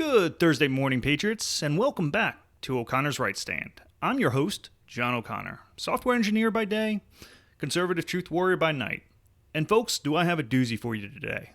Good Thursday morning, Patriots, and welcome back to O'Connor's Right Stand. I'm your host, John O'Connor, software engineer by day, conservative truth warrior by night. And folks, do I have a doozy for you today.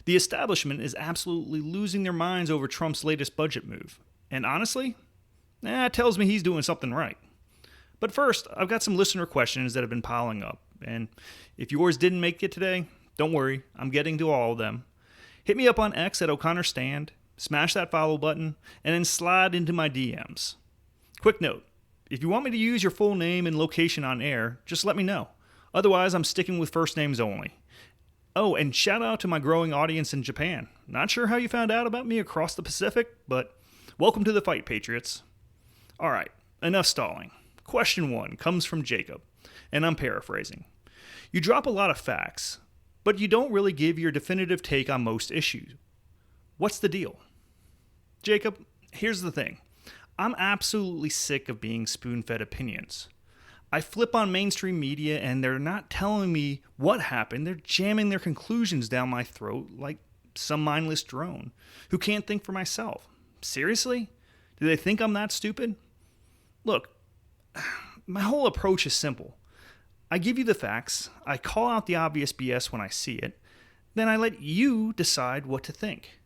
The establishment is absolutely losing their minds over Trump's latest budget move. And honestly, it tells me he's doing something right. But first, I've got some listener questions that have been piling up. And if yours didn't make it today, don't worry, I'm getting to all of them. Hit me up on X at O'Connor Stand, smash that follow button, and then slide into my DMs. Quick note, if you want me to use your full name and location on air, just let me know. Otherwise, I'm sticking with first names only. Oh, and shout out to my growing audience in Japan. Not sure how you found out about me across the Pacific, but welcome to the fight, Patriots. Alright, enough stalling. Question 1 comes from Jacob, and I'm paraphrasing. You drop a lot of facts, but you don't really give your definitive take on most issues. What's the deal? Jacob, here's the thing. I'm absolutely sick of being spoon-fed opinions. I flip on mainstream media and they're not telling me what happened. They're jamming their conclusions down my throat like some mindless drone who can't think for myself. Seriously? Do they think I'm that stupid? Look, my whole approach is simple. I give you the facts, I call out the obvious BS when I see it, then I let you decide what to think.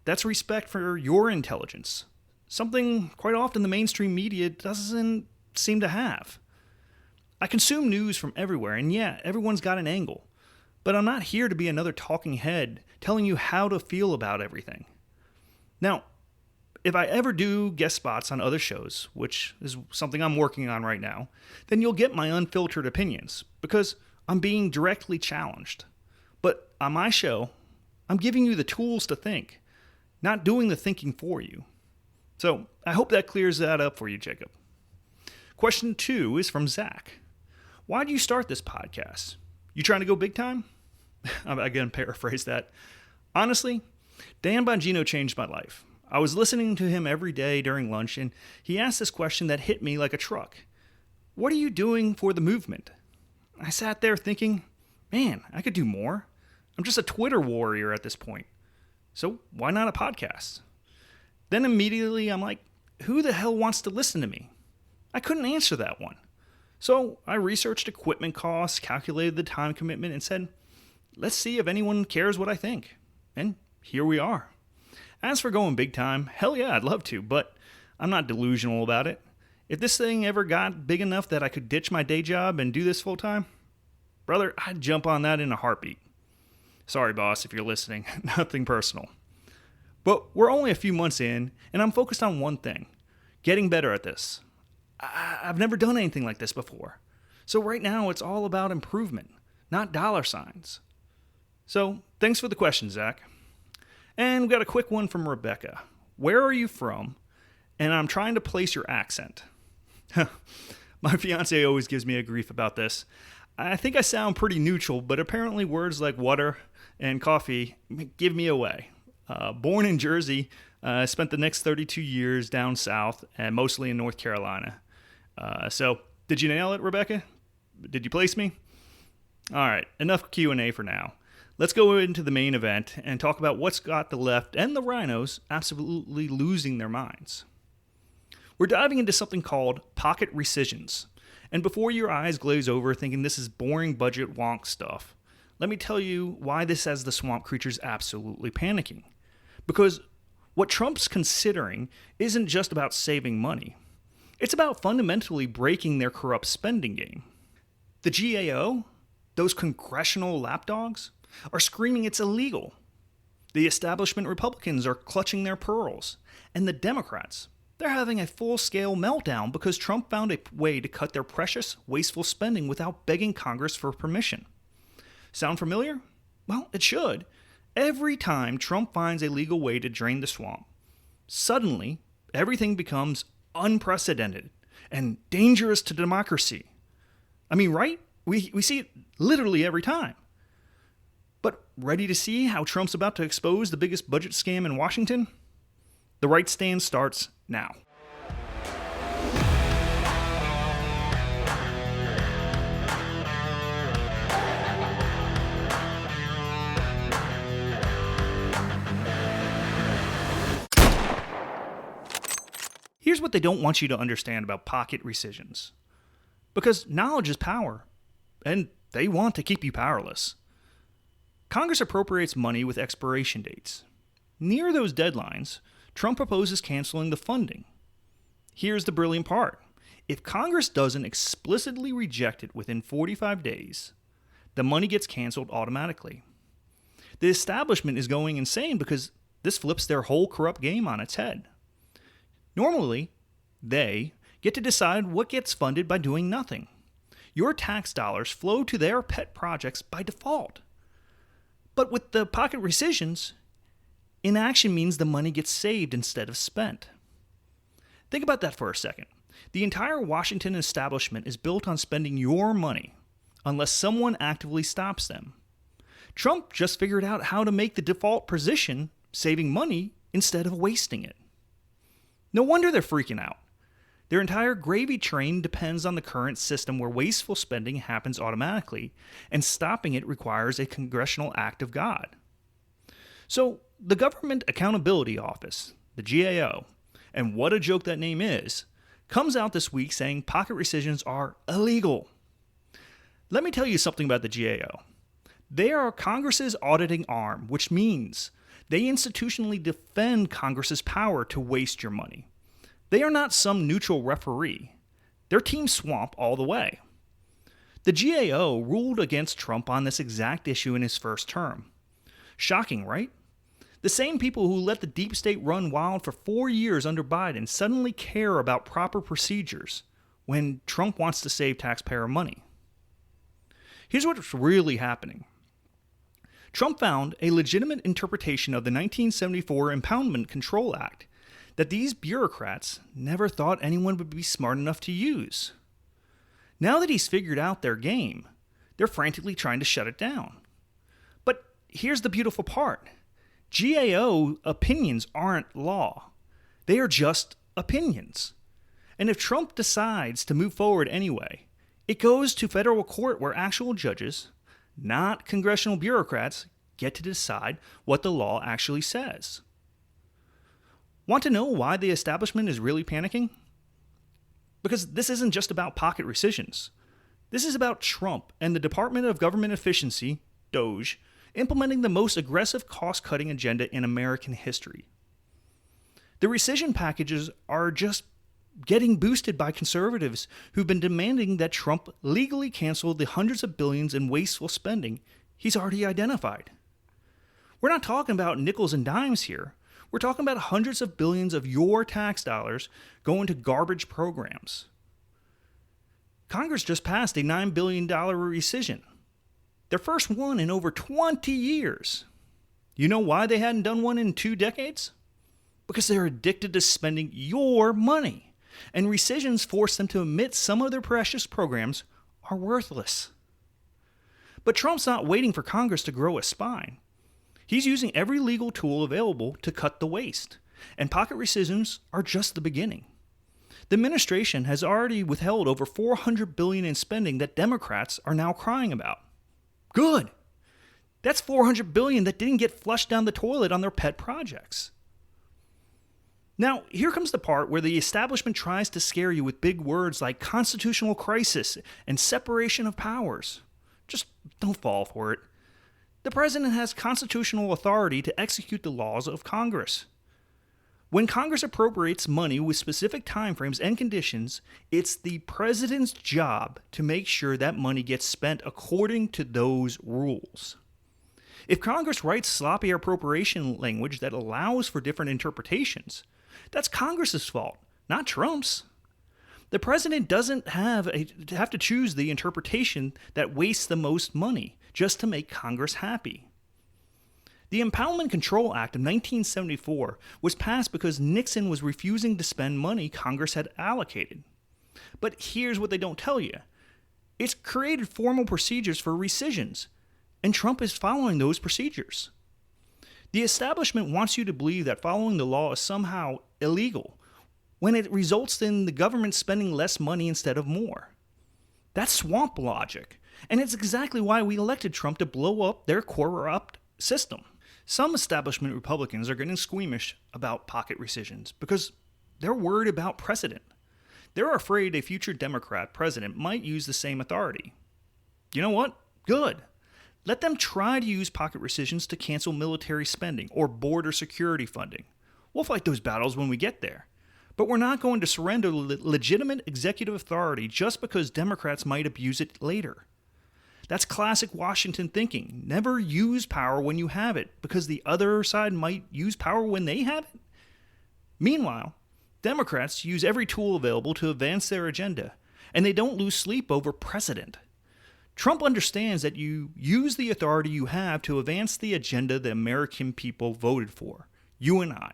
That's respect for your intelligence, something quite often the mainstream media doesn't seem to have. I consume news from everywhere, and yeah, everyone's got an angle, but I'm not here to be another talking head telling you how to feel about everything. Now, if I ever do guest spots on other shows, which is something I'm working on right now, then you'll get my unfiltered opinions, because I'm being directly challenged. But on my show, I'm giving you the tools to think, not doing the thinking for you. So I hope that clears that up for you, Jacob. Question 2 is from Zach. Why do you start this podcast? You trying to go big time? I'm again paraphrase that. Honestly, Dan Bongino changed my life. I was listening to him every day during lunch, and he asked this question that hit me like a truck. What are you doing for the movement? I sat there thinking, man, I could do more. I'm just a Twitter warrior at this point. So why not a podcast? Then immediately I'm like, who the hell wants to listen to me? I couldn't answer that one. So I researched equipment costs, calculated the time commitment, and said, let's see if anyone cares what I think. And here we are. As for going big time, hell yeah, I'd love to, but I'm not delusional about it. If this thing ever got big enough that I could ditch my day job and do this full time, brother, I'd jump on that in a heartbeat. Sorry, boss, if you're listening. Nothing personal. But we're only a few months in, and I'm focused on one thing. Getting better at this. I've never done anything like this before. So right now, it's all about improvement, not dollar signs. So, thanks for the question, Zach. And we got a quick one from Rebecca. Where are you from? And I'm trying to place your accent. My fiance always gives me a grief about this. I think I sound pretty neutral, but apparently words like water and coffee give me away. Born in Jersey, spent the next 32 years down south and mostly in North Carolina. So, did you nail it, Rebecca? Did you place me? All right, enough Q&A for now. Let's go into the main event and talk about what's got the left and the rhinos absolutely losing their minds. We're diving into something called pocket rescissions. And before your eyes glaze over thinking this is boring budget wonk stuff, let me tell you why this has the swamp creatures absolutely panicking. Because what Trump's considering isn't just about saving money. It's about fundamentally breaking their corrupt spending game. The GAO, those congressional lapdogs, are screaming it's illegal. The establishment Republicans are clutching their pearls. And the Democrats, they're having a full-scale meltdown because Trump found a way to cut their precious, wasteful spending without begging Congress for permission. Sound familiar? Well, it should. Every time Trump finds a legal way to drain the swamp, suddenly everything becomes unprecedented and dangerous to democracy. I mean, right? We see it literally every time. But ready to see how Trump's about to expose the biggest budget scam in Washington? The Right Stand starts now. Here's what they don't want you to understand about pocket rescissions. Because knowledge is power, and they want to keep you powerless. Congress appropriates money with expiration dates. Near those deadlines, Trump proposes canceling the funding. Here's the brilliant part. If Congress doesn't explicitly reject it within 45 days, the money gets canceled automatically. The establishment is going insane because this flips their whole corrupt game on its head. Normally, they get to decide what gets funded by doing nothing. Your tax dollars flow to their pet projects by default. But with the pocket rescissions, inaction means the money gets saved instead of spent. Think about that for a second. The entire Washington establishment is built on spending your money, unless someone actively stops them. Trump just figured out how to make the default position saving money instead of wasting it. No wonder they're freaking out. Their entire gravy train depends on the current system where wasteful spending happens automatically, and stopping it requires a congressional act of God. So, the Government Accountability Office, the GAO, and what a joke that name is, comes out this week saying pocket rescissions are illegal. Let me tell you something about the GAO. They are Congress's auditing arm, which means they institutionally defend Congress's power to waste your money. They are not some neutral referee. They're Team Swamp all the way. The GAO ruled against Trump on this exact issue in his first term. Shocking, right? The same people who let the deep state run wild for 4 years under Biden suddenly care about proper procedures when Trump wants to save taxpayer money. Here's what's really happening. Trump found a legitimate interpretation of the 1974 Impoundment Control Act that these bureaucrats never thought anyone would be smart enough to use. Now that he's figured out their game, they're frantically trying to shut it down. But here's the beautiful part. GAO opinions aren't law. They are just opinions. And if Trump decides to move forward anyway, it goes to federal court where actual judges, not congressional bureaucrats, get to decide what the law actually says. Want to know why the establishment is really panicking? Because this isn't just about pocket rescissions. This is about Trump and the Department of Government Efficiency, DOGE, implementing the most aggressive cost-cutting agenda in American history. The rescission packages are just getting boosted by conservatives who've been demanding that Trump legally cancel the hundreds of billions in wasteful spending he's already identified. We're not talking about nickels and dimes here. We're talking about hundreds of billions of your tax dollars going to garbage programs. Congress just passed a $9 billion rescission. Their first one in over 20 years. You know why they hadn't done one in 2 decades? Because they're addicted to spending your money. And rescissions force them to admit some of their precious programs are worthless. But Trump's not waiting for Congress to grow a spine. He's using every legal tool available to cut the waste. And pocket rescissions are just the beginning. The administration has already withheld over $400 billion in spending that Democrats are now crying about. Good. That's $400 billion that didn't get flushed down the toilet on their pet projects. Now, here comes the part where the establishment tries to scare you with big words like constitutional crisis and separation of powers. Just don't fall for it. The president has constitutional authority to execute the laws of Congress. When Congress appropriates money with specific timeframes and conditions, it's the president's job to make sure that money gets spent according to those rules. If Congress writes sloppy appropriation language that allows for different interpretations, that's Congress's fault, not Trump's. The president doesn't have to choose the interpretation that wastes the most money just to make Congress happy. The Impoundment Control Act of 1974 was passed because Nixon was refusing to spend money Congress had allocated. But here's what they don't tell you. It's created formal procedures for rescissions, and Trump is following those procedures. The establishment wants you to believe that following the law is somehow illegal, when it results in the government spending less money instead of more. That's swamp logic, and it's exactly why we elected Trump to blow up their corrupt system. Some establishment Republicans are getting squeamish about pocket rescissions because They're worried about precedent. They're afraid a future Democrat president might use the same authority. You know what? Good. Let them try to use pocket rescissions to cancel military spending or border security funding. We'll fight those battles when we get there. But we're not going to surrender legitimate executive authority just because Democrats might abuse it later. That's classic Washington thinking. Never use power when you have it, because the other side might use power when they have it. Meanwhile, Democrats use every tool available to advance their agenda, and they don't lose sleep over precedent. Trump understands that you use the authority you have to advance the agenda the American people voted for, you and I.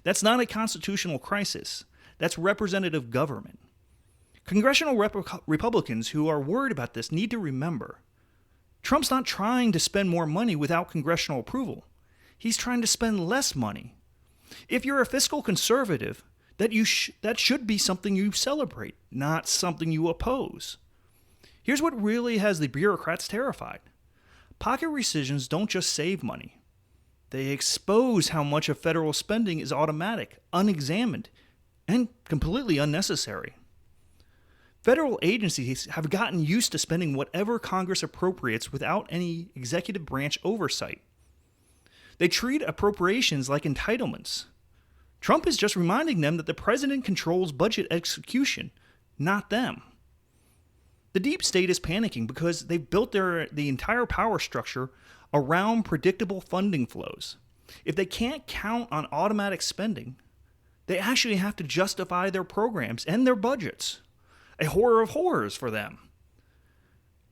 That's not a constitutional crisis. That's representative government. Congressional Republicans who are worried about this need to remember, Trump's not trying to spend more money without congressional approval. He's trying to spend less money. If you're a fiscal conservative, that should be something you celebrate, not something you oppose. Here's what really has the bureaucrats terrified. Pocket rescissions don't just save money. They expose how much of federal spending is automatic, unexamined, and completely unnecessary. Federal agencies have gotten used to spending whatever Congress appropriates without any executive branch oversight. They treat appropriations like entitlements. Trump is just reminding them that the president controls budget execution, not them. The deep state is panicking because they've built the entire power structure around predictable funding flows. If they can't count on automatic spending, they actually have to justify their programs and their budgets. A horror of horrors for them.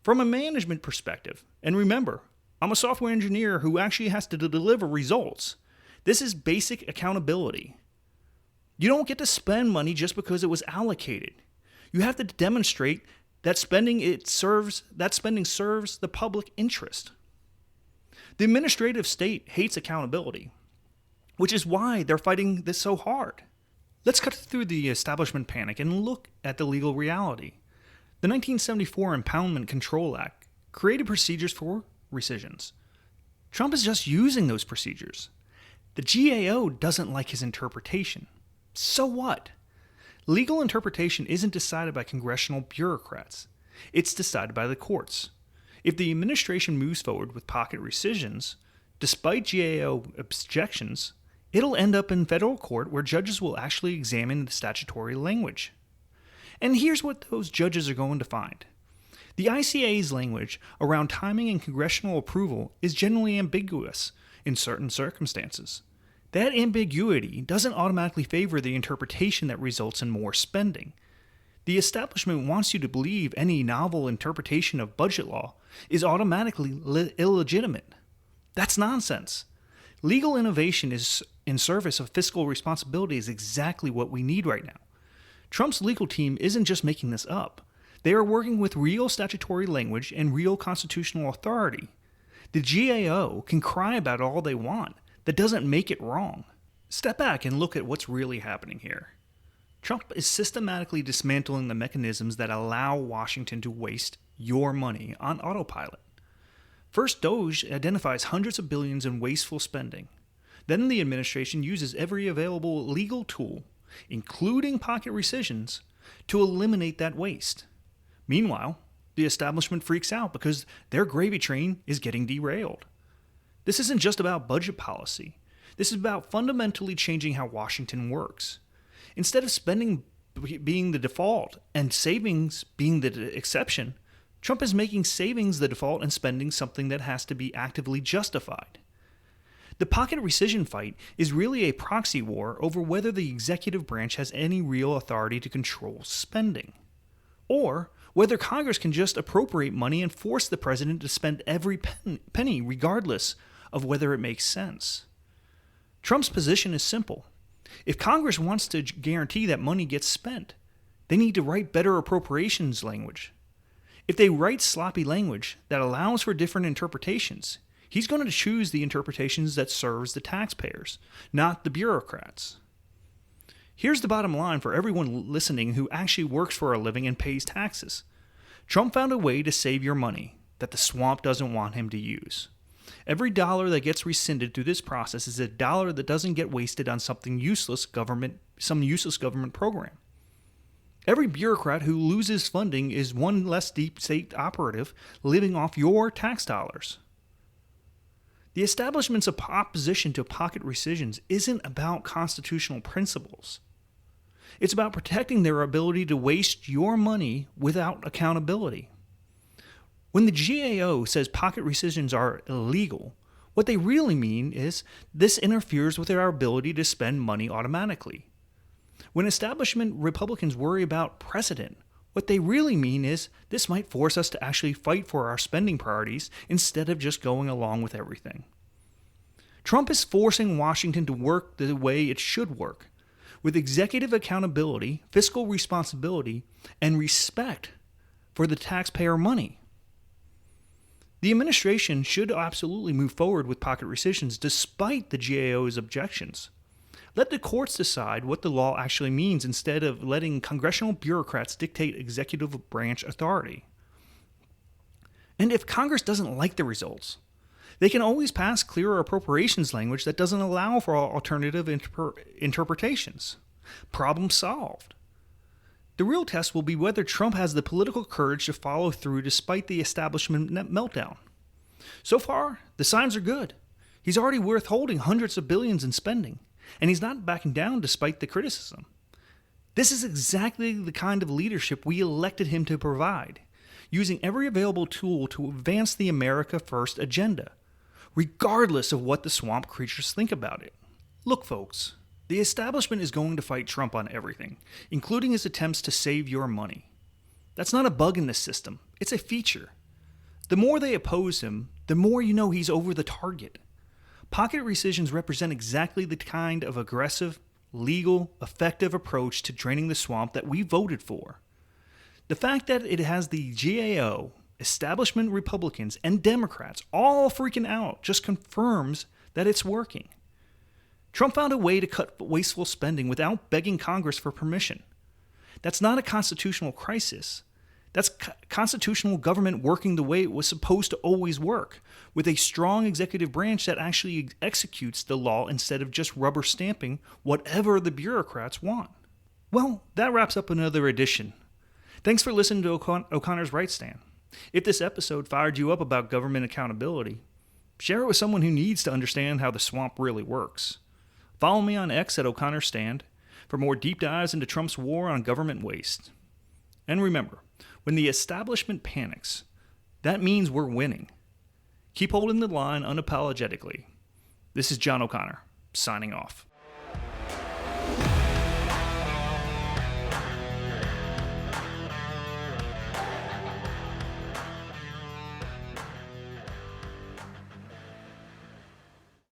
From a management perspective, and remember, I'm a software engineer who actually has to deliver results. This is basic accountability. You don't get to spend money just because it was allocated. You have to demonstrate that spending serves the public interest. The administrative state hates accountability, which is why they're fighting this so hard. Let's cut through the establishment panic and look at the legal reality. The 1974 Impoundment Control Act created procedures for rescissions. Trump is just using those procedures. The GAO doesn't like his interpretation. So what? Legal interpretation isn't decided by congressional bureaucrats. It's decided by the courts. If the administration moves forward with pocket rescissions, despite GAO objections, it'll end up in federal court where judges will actually examine the statutory language. And here's what those judges are going to find. The ICA's language around timing and congressional approval is generally ambiguous in certain circumstances. That ambiguity doesn't automatically favor the interpretation that results in more spending. The establishment wants you to believe any novel interpretation of budget law is automatically illegitimate. That's nonsense. Legal innovation is in service of fiscal responsibility is exactly what we need right now. Trump's legal team isn't just making this up. They are working with real statutory language and real constitutional authority. The GAO can cry about all they want. That doesn't make it wrong. Step back and look at what's really happening here. Trump is systematically dismantling the mechanisms that allow Washington to waste your money on autopilot. First, DOGE identifies hundreds of billions in wasteful spending. Then the administration uses every available legal tool, including pocket rescissions, to eliminate that waste. Meanwhile, the establishment freaks out because their gravy train is getting derailed. This isn't just about budget policy. This is about fundamentally changing how Washington works. Instead of spending being the default and savings being the exception, Trump is making savings the default and spending something that has to be actively justified. The pocket rescission fight is really a proxy war over whether the executive branch has any real authority to control spending, or whether Congress can just appropriate money and force the president to spend every penny regardless of whether it makes sense. Trump's position is simple. If Congress wants to guarantee that money gets spent, they need to write better appropriations language. If they write sloppy language that allows for different interpretations, he's going to choose the interpretations that serves the taxpayers, not the bureaucrats. Here's the bottom line for everyone listening who actually works for a living and pays taxes. Trump found a way to save your money that the swamp doesn't want him to use. Every dollar that gets rescinded through this process is a dollar that doesn't get wasted on some useless government program. Every bureaucrat who loses funding is one less deep state operative living off your tax dollars. The establishment's opposition to pocket rescissions isn't about constitutional principles. It's about protecting their ability to waste your money without accountability. When the GAO says pocket rescissions are illegal, what they really mean is this interferes with our ability to spend money automatically. When establishment Republicans worry about precedent, what they really mean is this might force us to actually fight for our spending priorities instead of just going along with everything. Trump is forcing Washington to work the way it should work, with executive accountability, fiscal responsibility, and respect for the taxpayer money. The administration should absolutely move forward with pocket rescissions despite the GAO's objections. Let the courts decide what the law actually means instead of letting congressional bureaucrats dictate executive branch authority. And if Congress doesn't like the results, they can always pass clearer appropriations language that doesn't allow for alternative interpretations. Problem solved. The real test will be whether Trump has the political courage to follow through despite the establishment meltdown. So far, the signs are good. He's already withholding hundreds of billions in spending, and he's not backing down despite the criticism. This is exactly the kind of leadership we elected him to provide, using every available tool to advance the America First agenda, regardless of what the swamp creatures think about it. Look, folks, the establishment is going to fight Trump on everything, including his attempts to save your money. That's not a bug in the system, it's a feature. The more they oppose him, the more you know he's over the target. Pocket rescissions represent exactly the kind of aggressive, legal, effective approach to draining the swamp that we voted for. The fact that it has the GAO, establishment Republicans, and Democrats all freaking out just confirms that it's working. Trump found a way to cut wasteful spending without begging Congress for permission. That's not a constitutional crisis. That's constitutional government working the way it was supposed to always work, with a strong executive branch that actually executes the law instead of just rubber stamping whatever the bureaucrats want. Well, that wraps up another edition. Thanks for listening to O'Connor's Right Stand. If this episode fired you up about government accountability, share it with someone who needs to understand how the swamp really works. Follow me on X at O'Connor Stand for more deep dives into Trump's war on government waste. And remember, when the establishment panics, that means we're winning. Keep holding the line unapologetically. This is John O'Connor, signing off.